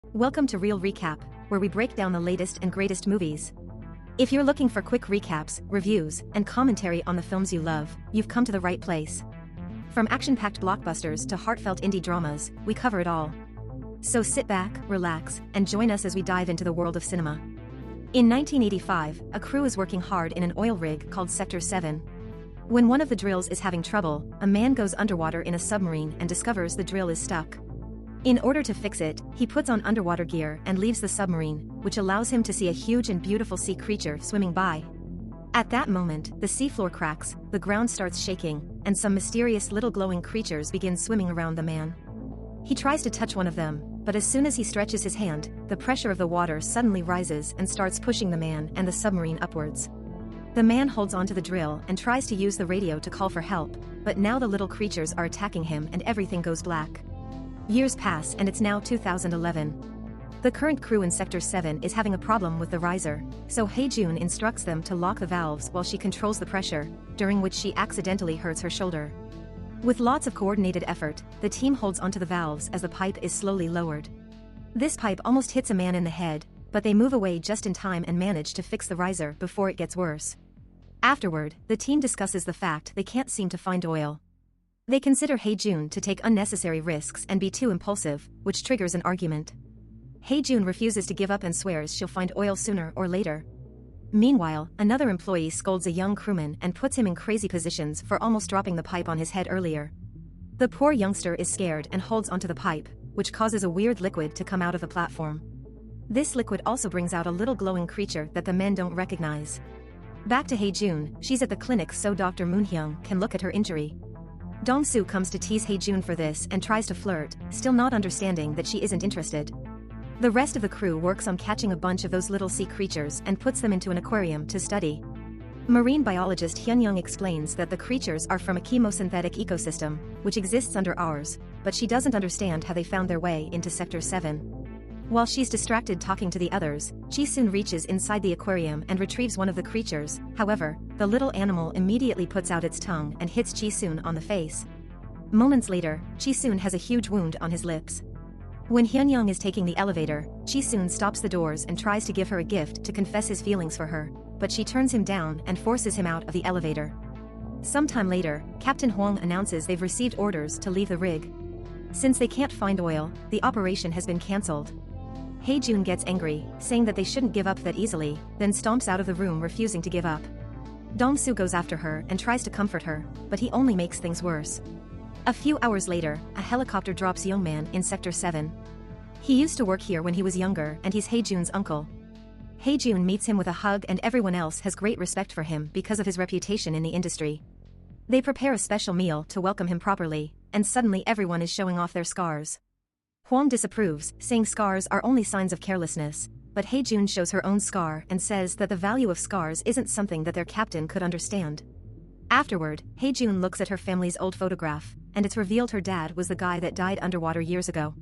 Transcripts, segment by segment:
Welcome to Real Recap, where we break down the latest and greatest movies. If you're looking for quick recaps, reviews, and commentary on the films you love, you've come to the right place. From action-packed blockbusters to heartfelt indie dramas, we cover it all. So sit back, relax, and join us as we dive into the world of cinema. In 1985, a crew is working hard in an oil rig called Sector 7. When one of the drills is having trouble, a man goes underwater in a submarine and discovers the drill is stuck. In order to fix it, he puts on underwater gear and leaves the submarine, which allows him to see a huge and beautiful sea creature swimming by. At that moment, the seafloor cracks, the ground starts shaking, and some mysterious little glowing creatures begin swimming around the man. He tries to touch one of them, but as soon as he stretches his hand, the pressure of the water suddenly rises and starts pushing the man and the submarine upwards. The man holds onto the drill and tries to use the radio to call for help, but now the little creatures are attacking him and everything goes black. Years pass and it's now 2011. The current crew in Sector 7 is having a problem with the riser, so Hae-jun instructs them to lock the valves while she controls the pressure, during which she accidentally hurts her shoulder. With lots of coordinated effort, the team holds onto the valves as the pipe is slowly lowered. This pipe almost hits a man in the head, but they move away just in time and manage to fix the riser before it gets worse. Afterward, the team discusses the fact they can't seem to find oil. They consider Hae-jun to take unnecessary risks and be too impulsive, which triggers an argument. Hae-jun refuses to give up and swears she'll find oil sooner or later. Meanwhile, another employee scolds a young crewman and puts him in crazy positions for almost dropping the pipe on his head earlier. The poor youngster is scared and holds onto the pipe, which causes a weird liquid to come out of the platform. This liquid also brings out a little glowing creature that the men don't recognize. Back to Hae-jun, she's at the clinic so Dr. Moon-hyung can look at her injury. Dong-soo comes to tease Hae-jun for this and tries to flirt, still not understanding that she isn't interested. The rest of the crew works on catching a bunch of those little sea creatures and puts them into an aquarium to study. Marine biologist Hyun-young explains that the creatures are from a chemosynthetic ecosystem, which exists under ours, but she doesn't understand how they found their way into Sector 7. While she's distracted talking to the others, Ji-soon reaches inside the aquarium and retrieves one of the creatures. However, the little animal immediately puts out its tongue and hits Ji-soon on the face. Moments later, Ji-soon has a huge wound on his lips. When Hyun-young is taking the elevator, Ji-soon stops the doors and tries to give her a gift to confess his feelings for her, but she turns him down and forces him out of the elevator. Sometime later, Captain Hwang announces they've received orders to leave the rig. Since they can't find oil, the operation has been cancelled. Hae-jun gets angry, saying that they shouldn't give up that easily, then stomps out of the room refusing to give up. Dong-soo goes after her and tries to comfort her, but he only makes things worse. A few hours later, a helicopter drops Youngman in Sector 7. He used to work here when he was younger and he's Hae-jun's uncle. Hae-jun meets him with a hug and everyone else has great respect for him because of his reputation in the industry. They prepare a special meal to welcome him properly, and suddenly everyone is showing off their scars. Hwang disapproves, saying scars are only signs of carelessness, but Hae-jun shows her own scar and says that the value of scars isn't something that their captain could understand. Afterward, Hae-jun looks at her family's old photograph, and it's revealed her dad was the guy that died underwater years ago.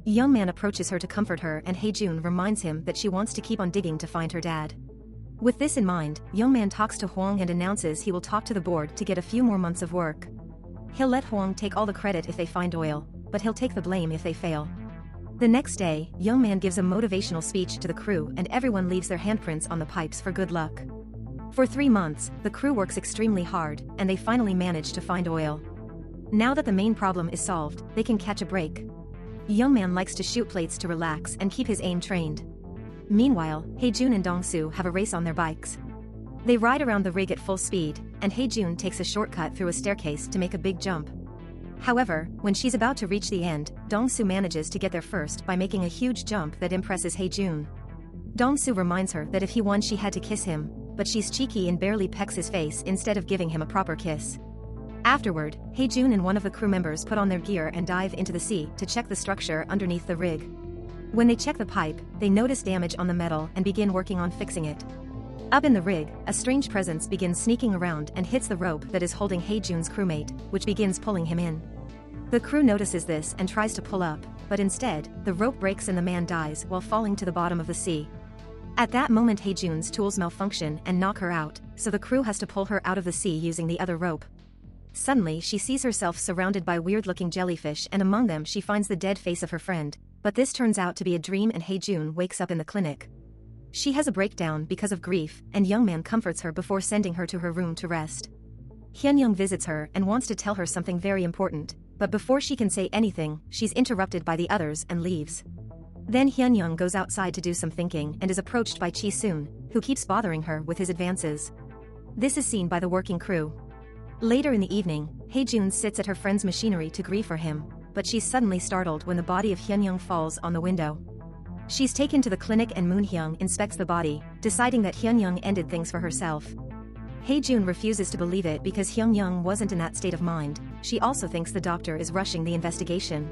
Youngman approaches her to comfort her and Hae-jun reminds him that she wants to keep on digging to find her dad. With this in mind, Youngman talks to Hwang and announces he will talk to the board to get a few more months of work. He'll let Hwang take all the credit if they find oil, but he'll take the blame if they fail. The next day, Youngman gives a motivational speech to the crew and everyone leaves their handprints on the pipes for good luck. For 3 months, the crew works extremely hard, and they finally manage to find oil. Now that the main problem is solved, they can catch a break. Youngman likes to shoot plates to relax and keep his aim trained. Meanwhile, Hae-jun and Dong-soo have a race on their bikes. They ride around the rig at full speed, and Hae-jun takes a shortcut through a staircase to make a big jump. However, when she's about to reach the end, Dong-soo manages to get there first by making a huge jump that impresses Hae-jun. Dong-soo reminds her that if he won she had to kiss him, but she's cheeky and barely pecks his face instead of giving him a proper kiss. Afterward, Hae-jun and one of the crew members put on their gear and dive into the sea to check the structure underneath the rig. When they check the pipe, they notice damage on the metal and begin working on fixing it. Up in the rig, a strange presence begins sneaking around and hits the rope that is holding Hae-jun's crewmate, which begins pulling him in. The crew notices this and tries to pull up, but instead, the rope breaks and the man dies while falling to the bottom of the sea. At that moment Hae-jun's tools malfunction and knock her out, so the crew has to pull her out of the sea using the other rope. Suddenly she sees herself surrounded by weird-looking jellyfish and among them she finds the dead face of her friend, But this turns out to be a dream and Hae-jun wakes up in the clinic. She has a breakdown because of grief, and young man comforts her before sending her to her room to rest. Hyun-young visits her and wants to tell her something very important, but before she can say anything, she's interrupted by the others and leaves. Then Hyun-young goes outside to do some thinking and is approached by Chi-soon, who keeps bothering her with his advances. This is seen by the working crew. Later in the evening, Hae-jun sits at her friend's machinery to grieve for him, but she's suddenly startled when the body of Hyun-young falls on the window. She's taken to the clinic and Moon-hyung inspects the body, deciding that Hyun-young ended things for herself. Hae-jun refuses to believe it because Hyun-young wasn't in that state of mind. She also thinks the doctor is rushing the investigation.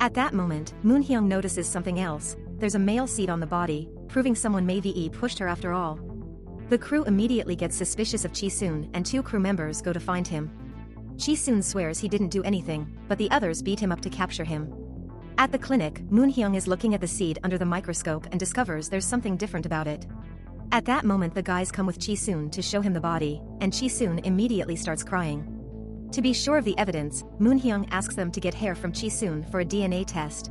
At that moment, Moon-hyung notices something else. There's a male seed on the body, proving someone may have pushed her after all. The crew immediately gets suspicious of Chi-soon and 2 crew members go to find him. Chi-soon swears he didn't do anything, but the others beat him up to capture him. At the clinic, Moon-hyung is looking at the seed under the microscope and discovers there's something different about it. At that moment the guys come with Chi-soon to show him the body, and Chi-soon immediately starts crying. To be sure of the evidence, Moon-hyung asks them to get hair from Chi-soon for a DNA test.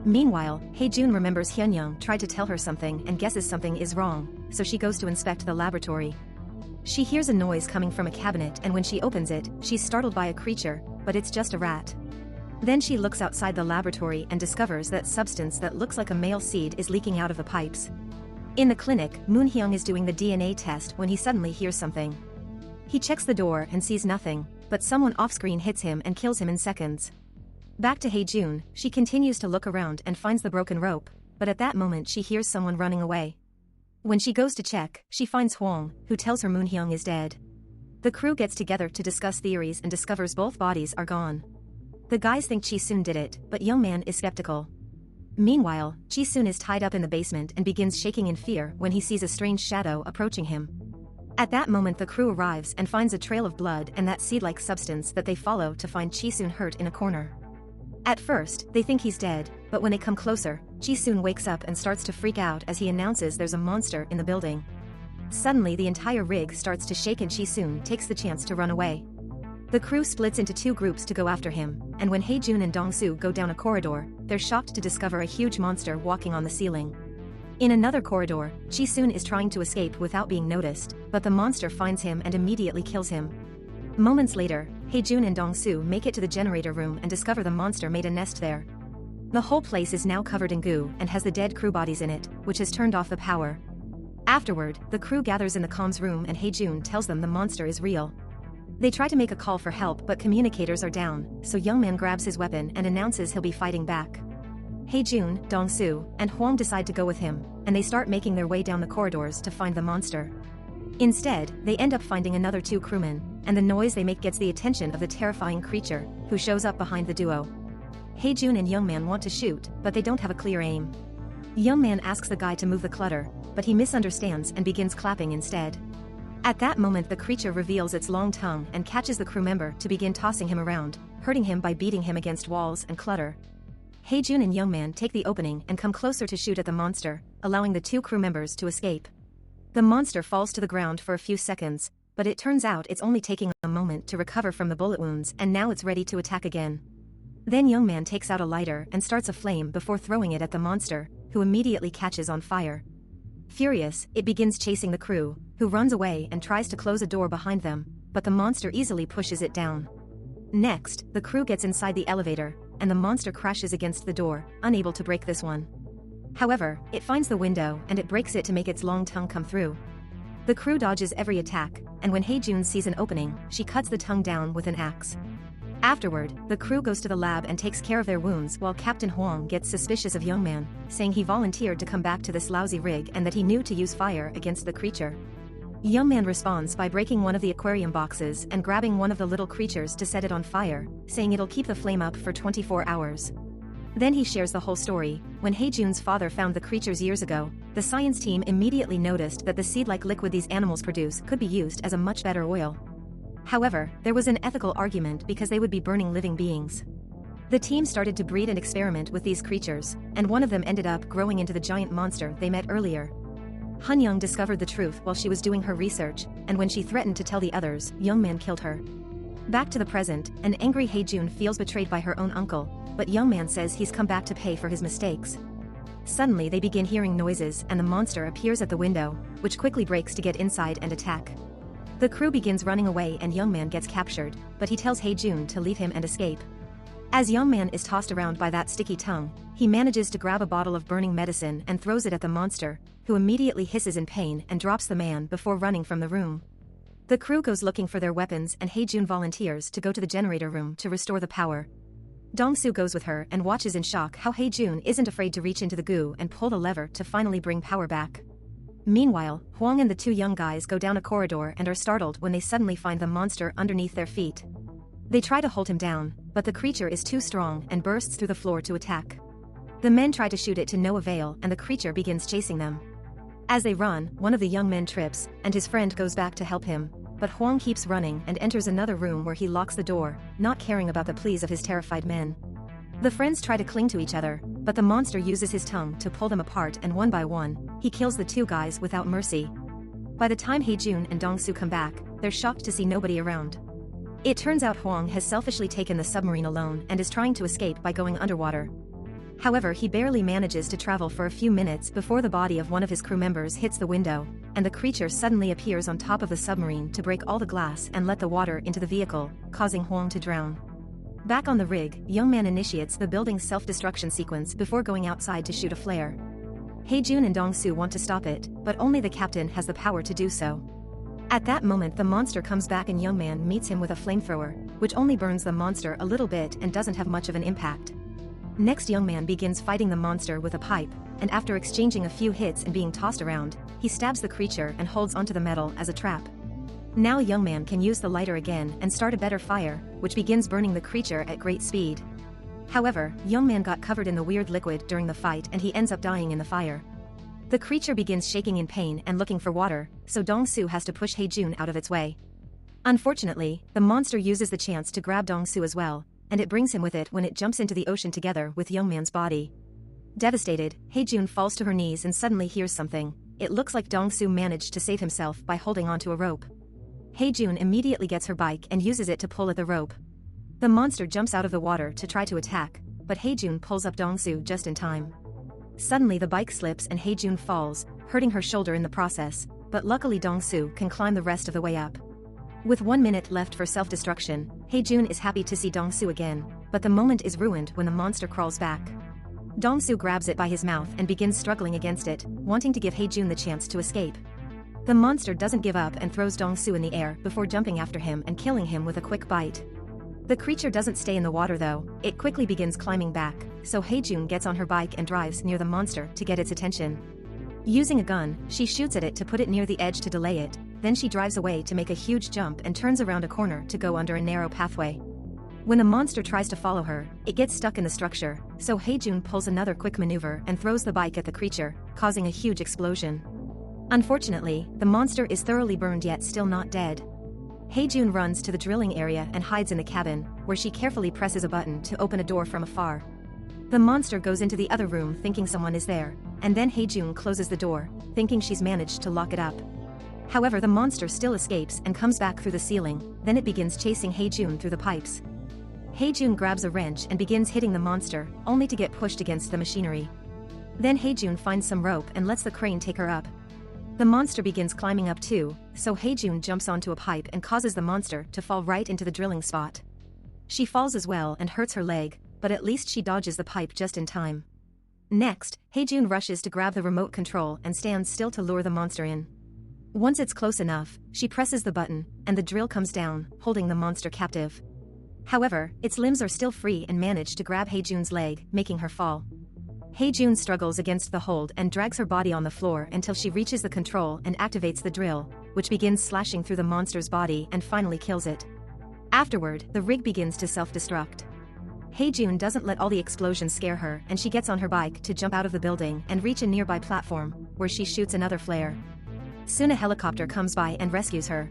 Meanwhile, Hae-jun remembers Hyun-young tried to tell her something and guesses something is wrong, so she goes to inspect the laboratory. She hears a noise coming from a cabinet and when she opens it, she's startled by a creature, but it's just a rat. Then she looks outside the laboratory and discovers that substance that looks like a male seed is leaking out of the pipes. In the clinic, Moon-hyung is doing the DNA test when he suddenly hears something. He checks the door and sees nothing, but someone off-screen hits him and kills him in seconds. Back to Hae-jun, she continues to look around and finds the broken rope, but at that moment she hears someone running away. When she goes to check, she finds Hwang, who tells her Moon-hyung is dead. The crew gets together to discuss theories and discovers both bodies are gone. The guys think Chi-soon did it, but young man is skeptical. Meanwhile, Chi-soon is tied up in the basement and begins shaking in fear when he sees a strange shadow approaching him. At that moment the crew arrives and finds a trail of blood and that seed-like substance that they follow to find Chi-soon hurt in a corner. At first, they think he's dead, but when they come closer, Chi-soon wakes up and starts to freak out as he announces there's a monster in the building. Suddenly the entire rig starts to shake and Chi-soon takes the chance to run away. The crew splits into 2 groups to go after him, and when Hae-jun and Dong-soo go down a corridor, they're shocked to discover a huge monster walking on the ceiling. In another corridor, Chi-soon is trying to escape without being noticed, but the monster finds him and immediately kills him. Moments later, Hae-jun and Dong-soo make it to the generator room and discover the monster made a nest there. The whole place is now covered in goo and has the dead crew bodies in it, which has turned off the power. Afterward, the crew gathers in the comms room and Hae-jun tells them the monster is real. They try to make a call for help but communicators are down, so young man grabs his weapon and announces he'll be fighting back. Hae-jun, Dong-soo, and Hwang decide to go with him, and they start making their way down the corridors to find the monster. Instead, they end up finding another 2 crewmen, and the noise they make gets the attention of the terrifying creature, who shows up behind the duo. Hae-jun and young man want to shoot, but they don't have a clear aim. Young man asks the guy to move the clutter, but he misunderstands and begins clapping instead. At that moment the creature reveals its long tongue and catches the crew member to begin tossing him around, hurting him by beating him against walls and clutter. Hae-jun and young man take the opening and come closer to shoot at the monster, allowing the 2 crew members to escape. The monster falls to the ground for a few seconds, but it turns out it's only taking a moment to recover from the bullet wounds and now it's ready to attack again. Then young man takes out a lighter and starts a flame before throwing it at the monster, who immediately catches on fire. Furious, it begins chasing the crew, who runs away and tries to close a door behind them, but the monster easily pushes it down. Next, the crew gets inside the elevator, and the monster crashes against the door, unable to break this one. However, it finds the window and it breaks it to make its long tongue come through. The crew dodges every attack, and when Hae-jun sees an opening, she cuts the tongue down with an axe. Afterward, the crew goes to the lab and takes care of their wounds while Captain Hwang gets suspicious of young man, saying he volunteered to come back to this lousy rig and that he knew to use fire against the creature. Young man responds by breaking one of the aquarium boxes and grabbing one of the little creatures to set it on fire, saying it'll keep the flame up for 24 hours. Then he shares the whole story. When Hae-jun's father found the creatures years ago, the science team immediately noticed that the seed-like liquid these animals produce could be used as a much better oil. However, there was an ethical argument because they would be burning living beings. The team started to breed and experiment with these creatures, and one of them ended up growing into the giant monster they met earlier. Han-young discovered the truth while she was doing her research, and when she threatened to tell the others, young man killed her. Back to the present, an angry Hae-jun feels betrayed by her own uncle, but Youngman says he's come back to pay for his mistakes. Suddenly they begin hearing noises and the monster appears at the window, which quickly breaks to get inside and attack. The crew begins running away and Youngman gets captured, but he tells Hae-jun to leave him and escape. As Youngman is tossed around by that sticky tongue, he manages to grab a bottle of burning medicine and throws it at the monster, who immediately hisses in pain and drops the man before running from the room. The crew goes looking for their weapons and Hae-jun volunteers to go to the generator room to restore the power. Dong-soo goes with her and watches in shock how Hae-jun isn't afraid to reach into the goo and pull the lever to finally bring power back. Meanwhile, Hwang and the two young guys go down a corridor and are startled when they suddenly find the monster underneath their feet. They try to hold him down, but the creature is too strong and bursts through the floor to attack. The men try to shoot it to no avail and the creature begins chasing them. As they run, one of the young men trips, and his friend goes back to help him, but Hwang keeps running and enters another room where he locks the door, not caring about the pleas of his terrified men. The friends try to cling to each other, but the monster uses his tongue to pull them apart and one by one, he kills the two guys without mercy. By the time Hae-jun and Dong-soo come back, they're shocked to see nobody around. It turns out Hwang has selfishly taken the submarine alone and is trying to escape by going underwater. However, he barely manages to travel for a few minutes before the body of one of his crew members hits the window, and the creature suddenly appears on top of the submarine to break all the glass and let the water into the vehicle, causing Hwang to drown. Back on the rig, Youngman initiates the building's self-destruction sequence before going outside to shoot a flare. Hae-jun and Dong-soo want to stop it, but only the captain has the power to do so. At that moment the monster comes back and Youngman meets him with a flamethrower, which only burns the monster a little bit and doesn't have much of an impact. Next Youngman begins fighting the monster with a pipe, and after exchanging a few hits and being tossed around, he stabs the creature and holds onto the metal as a trap. Now Youngman can use the lighter again and start a better fire, which begins burning the creature at great speed. However, Youngman got covered in the weird liquid during the fight and he ends up dying in the fire. The creature begins shaking in pain and looking for water, so Dong-soo has to push Hae-jun out of its way. Unfortunately, the monster uses the chance to grab Dong-soo as well, and it brings him with it when it jumps into the ocean together with Youngman's body. Devastated, Hae-jun falls to her knees and suddenly hears something. It looks like Dong-soo managed to save himself by holding onto a rope. Hae-jun immediately gets her bike and uses it to pull at the rope. The monster jumps out of the water to try to attack, but Hae-jun pulls up Dong-soo just in time. Suddenly the bike slips and Hae-jun falls, hurting her shoulder in the process, but luckily Dong-soo can climb the rest of the way up. With 1 minute left for self-destruction, Hae-jun is happy to see Dong-soo again, but the moment is ruined when the monster crawls back. Dong-soo grabs it by his mouth and begins struggling against it, wanting to give Hae-jun the chance to escape. The monster doesn't give up and throws Dong-soo in the air before jumping after him and killing him with a quick bite. The creature doesn't stay in the water though, it quickly begins climbing back, so Hae-jun gets on her bike and drives near the monster to get its attention. Using a gun, she shoots at it to put it near the edge to delay it, then she drives away to make a huge jump and turns around a corner to go under a narrow pathway. When the monster tries to follow her, it gets stuck in the structure, so Hae-jun pulls another quick maneuver and throws the bike at the creature, causing a huge explosion. Unfortunately, the monster is thoroughly burned yet still not dead. Hae-jun runs to the drilling area and hides in the cabin, where she carefully presses a button to open a door from afar. The monster goes into the other room thinking someone is there, and then Hae-jun closes the door, thinking she's managed to lock it up. However, the monster still escapes and comes back through the ceiling, then it begins chasing Hae-jun through the pipes. Hae-jun grabs a wrench and begins hitting the monster, only to get pushed against the machinery. Then Hae-jun finds some rope and lets the crane take her up. The monster begins climbing up too, so Hae-jun jumps onto a pipe and causes the monster to fall right into the drilling spot. She falls as well and hurts her leg, but at least she dodges the pipe just in time. Next, Hae-jun rushes to grab the remote control and stands still to lure the monster in. Once it's close enough, she presses the button, and the drill comes down, holding the monster captive. However, its limbs are still free and manage to grab Hae-jun's leg, making her fall. Hae-jun struggles against the hold and drags her body on the floor until she reaches the control and activates the drill, which begins slashing through the monster's body and finally kills it. Afterward, the rig begins to self-destruct. Hae-jun doesn't let all the explosions scare her and she gets on her bike to jump out of the building and reach a nearby platform, where she shoots another flare. Soon a helicopter comes by and rescues her.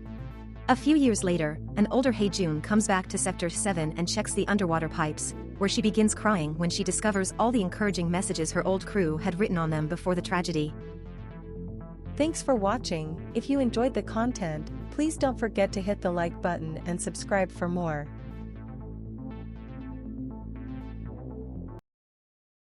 A few years later, an older Hae-jun comes back to Sector 7 and checks the underwater pipes, where she begins crying when she discovers all the encouraging messages her old crew had written on them before the tragedy. Thanks for watching. If you enjoyed the content, please don't forget to hit the like button and subscribe for more.